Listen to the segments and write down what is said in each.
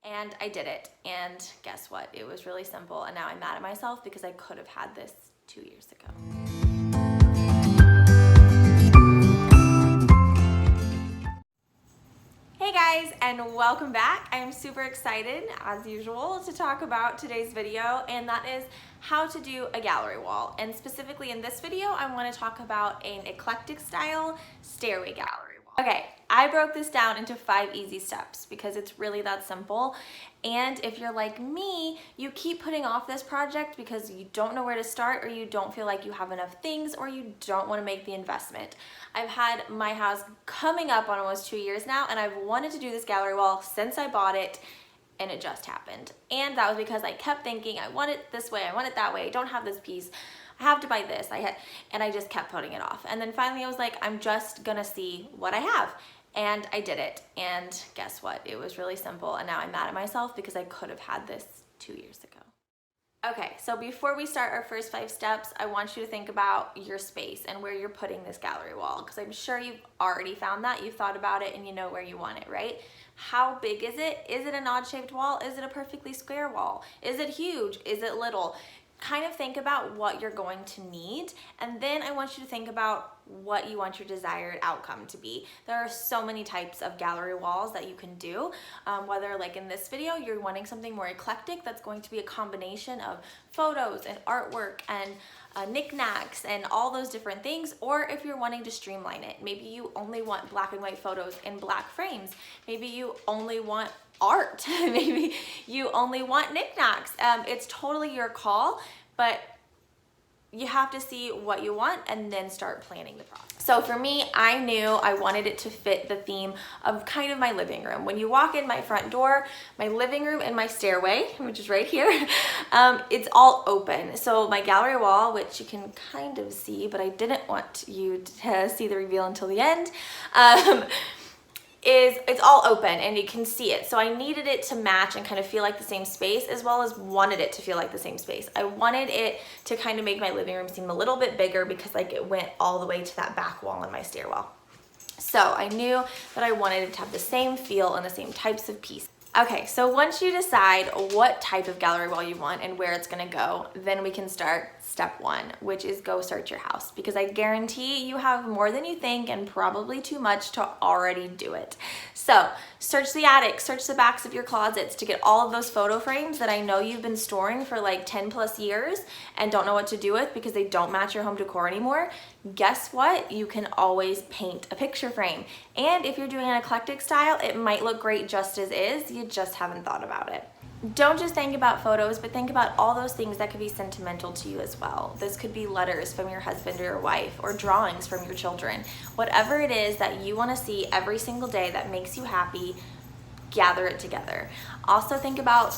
And I did it. And guess what? It was really simple. And now I'm mad at myself because I could have had this 2 years ago. Hey guys, and welcome back. I'm super excited, as usual, to talk about today's video, and that is how to do a gallery wall. And specifically in this video, I want to talk about an eclectic style stairway gallery wall. Okay, I broke this down into 5 easy steps because it's really that simple. And if you're like me, you keep putting off this project because you don't know where to start, or you don't feel like you have enough things, or you don't want to make the investment. I've had my house coming up on almost 2 years now, and I've wanted to do this gallery wall since I bought it, and it just happened. And that was because I kept thinking, I want it this way, I want it that way, I don't have this piece, I have to buy this, and I just kept putting it off. And then finally I was like, I'm just gonna see what I have. And I did it, and guess what? It was really simple, and now I'm mad at myself because I could have had this 2 years ago. Okay, so before we start our first 5 steps, I want you to think about your space and where you're putting this gallery wall, because I'm sure you've already found that, you've thought about it, and you know where you want it, right? How big is it? Is it an odd-shaped wall? Is it a perfectly square wall? Is it huge? Is it little? Kind of think about what you're going to need, and then I want you to think about what you want your desired outcome to be. There are so many types of gallery walls that you can do, whether like in this video you're wanting something more eclectic that's going to be a combination of photos and artwork and knickknacks and all those different things, or if you're wanting to streamline it. Maybe you only want black and white photos in black frames. Maybe you only want art. Maybe you only want knickknacks. It's totally your call, but you have to see what you want and then start planning the process. So for me, I knew I wanted it to fit the theme of kind of my living room. When you walk in my front door, my living room and my stairway, which is right here, it's all open. So my gallery wall, which you can kind of see, but I didn't want you to see the reveal until the end, it's all open and you can see it. So I needed it to match and kind of feel like the same space, as well as wanted it to feel like the same space. I wanted it to kind of make my living room seem a little bit bigger because like it went all the way to that back wall in my stairwell. So I knew that I wanted it to have the same feel and the same types of pieces. Okay, so once you decide what type of gallery wall you want and where it's gonna go, then we can start step 1, which is go search your house, because I guarantee you have more than you think and probably too much to already do it. So search the attic, search the backs of your closets to get all of those photo frames that I know you've been storing for like 10+ years and don't know what to do with because they don't match your home decor anymore. Guess what? You can always paint a picture frame. And if you're doing an eclectic style, it might look great just as is. You just haven't thought about it. Don't just think about photos, but think about all those things that could be sentimental to you as well. This could be letters from your husband or your wife, or drawings from your children. Whatever it is that you want to see every single day that makes you happy, gather it together. Also think about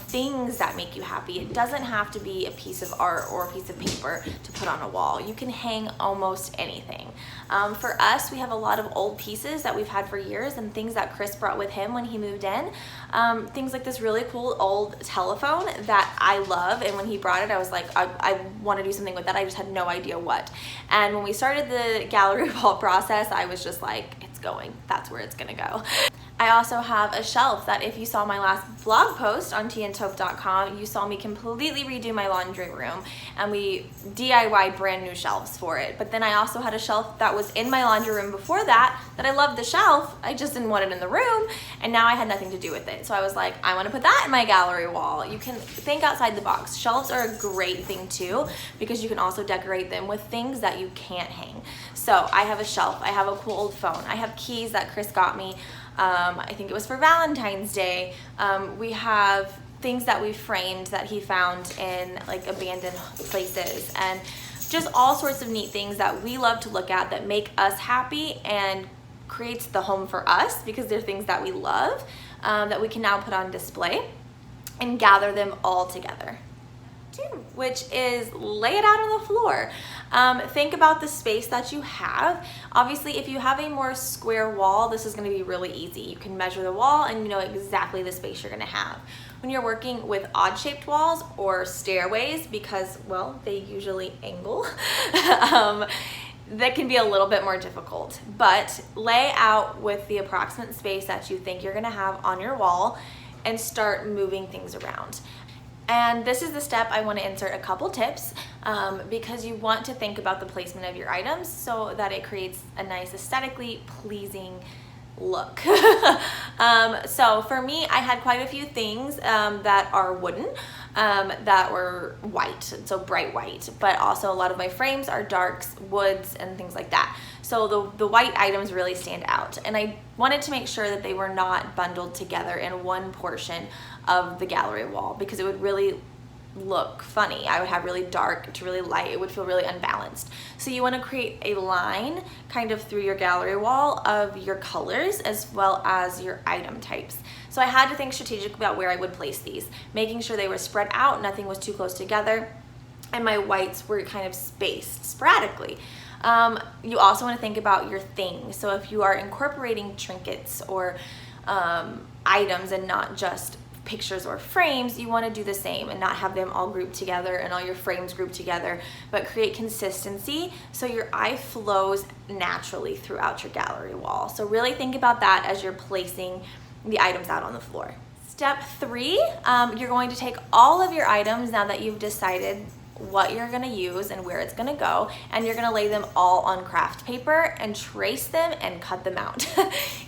things that make you happy. It doesn't have to be a piece of art or a piece of paper to put on a wall. You can hang almost anything. For us, we have a lot of old pieces that we've had for years and things that Chris brought with him when he moved in. Things like this really cool old telephone that I love, and when he brought it, I was like, I want to do something with that. I just had no idea what. And when we started the gallery wall process, I was just like, it's going. That's where it's gonna go. I also have a shelf that if you saw my last blog post on tiandtaupe.com, you saw me completely redo my laundry room, and we DIY brand new shelves for it. But then I also had a shelf that was in my laundry room before that I loved the shelf, I just didn't want it in the room, and now I had nothing to do with it. So I was like, I want to put that in my gallery wall. You can think outside the box. Shelves are a great thing too, because you can also decorate them with things that you can't hang. So I have a shelf, I have a cool old phone, I have keys that Chris got me. I think it was for Valentine's Day. We have things that we framed that he found in like abandoned places, and just all sorts of neat things that we love to look at that make us happy and creates the home for us, because they're things that we love, that we can now put on display and gather them all together. Which is lay it out on the floor. Think about the space that you have. Obviously, if you have a more square wall, this is going to be really easy. You can measure the wall and you know exactly the space you're going to have. When you're working with odd-shaped walls or stairways, because, well, they usually angle, that can be a little bit more difficult. But lay out with the approximate space that you think you're going to have on your wall, and start moving things around. And this is the step I want to insert a couple tips because you want to think about the placement of your items so that it creates a nice aesthetically pleasing look. So for me, I had quite a few things that are wooden that were white, so bright white, but also a lot of my frames are darks, woods, and things like that. So the white items really stand out, and I wanted to make sure that they were not bundled together in one portion of the gallery wall because it would really look funny. I would have really dark to really light. It would feel really unbalanced. So you want to create a line kind of through your gallery wall of your colors as well as your item types. So I had to think strategically about where I would place these, making sure they were spread out, nothing was too close together, and my whites were kind of spaced sporadically. You also want to think about your things. So if you are incorporating trinkets or items and not just pictures or frames, you want to do the same and not have them all grouped together and all your frames grouped together, but create consistency so your eye flows naturally throughout your gallery wall. So really think about that as you're placing the items out on the floor. Step 3, you're going to take all of your items now that you've decided what you're going to use and where it's going to go, and you're going to lay them all on craft paper and trace them and cut them out.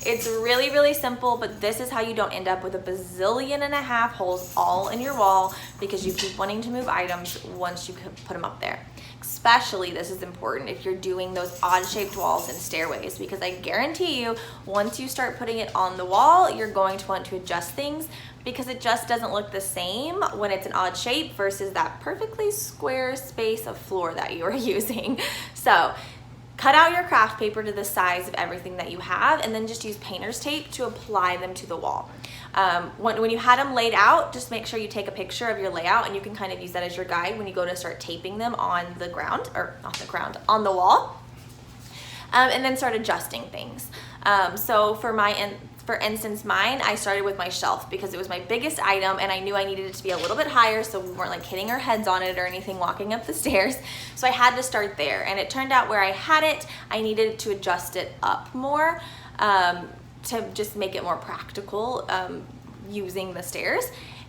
It's really, really simple, but this is how you don't end up with 1.5 bazillion holes all in your wall because you keep wanting to move items once you put them up there. Especially this is important if you're doing those odd shaped walls and stairways, because I guarantee you once you start putting it on the wall, you're going to want to adjust things because it just doesn't look the same when it's an odd shape versus that perfectly square space of floor that you are using. So cut out your craft paper to the size of everything that you have and then just use painter's tape to apply them to the wall. When you had them laid out, just make sure you take a picture of your layout, and you can kind of use that as your guide when you go to start taping them on the ground, or not the ground, on the wall, and then start adjusting things. So for instance, mine, I started with my shelf because it was my biggest item and I knew I needed it to be a little bit higher so we weren't like hitting our heads on it or anything walking up the stairs. So I had to start there, and it turned out where I had it, I needed to adjust it up more to just make it more practical using the stairs.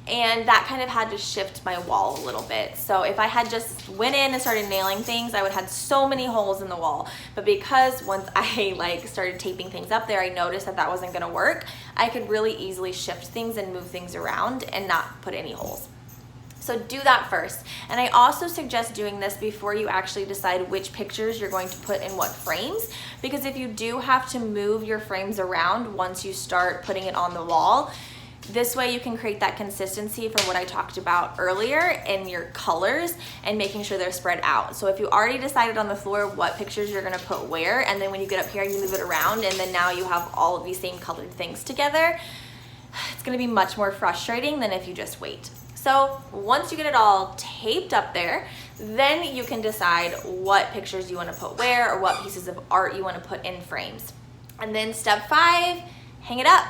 And that kind of had to shift my wall a little bit. So if I had just went in and started nailing things, I would have had so many holes in the wall. But because once I started taping things up there, I noticed that wasn't gonna work. I could really easily shift things and move things around and not put any holes. So do that first. And I also suggest doing this before you actually decide which pictures you're going to put in what frames, because if you do have to move your frames around once you start putting it on the wall, this way you can create that consistency for what I talked about earlier in your colors and making sure they're spread out. So if you already decided on the floor what pictures you're gonna put where, and then when you get up here you move it around and then now you have all of these same colored things together, it's gonna be much more frustrating than if you just wait. So once you get it all taped up there, then you can decide what pictures you want to put where or what pieces of art you want to put in frames. And then step 5, hang it up.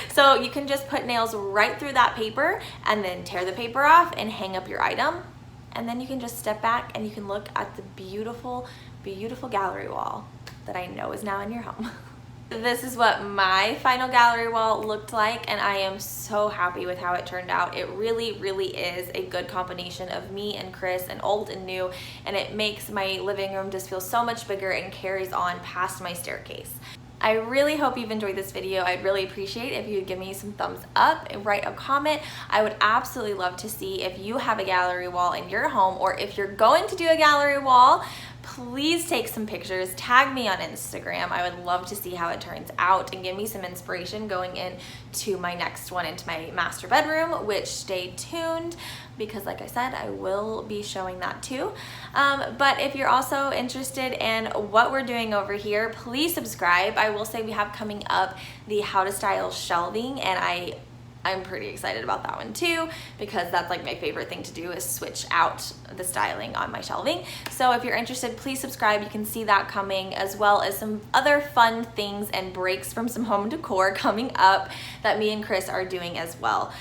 So you can just put nails right through that paper and then tear the paper off and hang up your item. And then you can just step back and you can look at the beautiful, beautiful gallery wall that I know is now in your home. This is what my final gallery wall looked like, and I am so happy with how it turned out. It really, really is a good combination of me and Chris and old and new, and it makes my living room just feel so much bigger and carries on past my staircase. I really hope you've enjoyed this video. I'd really appreciate if you would give me some thumbs up and write a comment. I would absolutely love to see if you have a gallery wall in your home, or if you're going to do a gallery wall, please take some pictures, tag me on Instagram. I would love to see how it turns out and give me some inspiration going into my next one, into my master bedroom, which stay tuned because like I said, I will be showing that too. But if you're also interested in what we're doing over here, please subscribe. I will say we have coming up the how to style shelving, and I'm pretty excited about that one too, because that's like my favorite thing to do is switch out the styling on my shelving. So if you're interested, please subscribe. You can see that coming, as well as some other fun things and breaks from some home decor coming up that me and Chris are doing as well.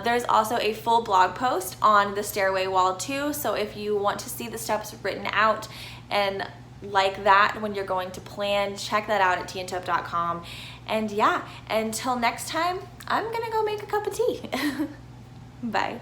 There's also a full blog post on the stairway wall too, so if you want to see the steps written out and like that when you're going to plan, check that out at teaandtaupe.com. And yeah, until next time, I'm gonna go make a cup of tea. Bye.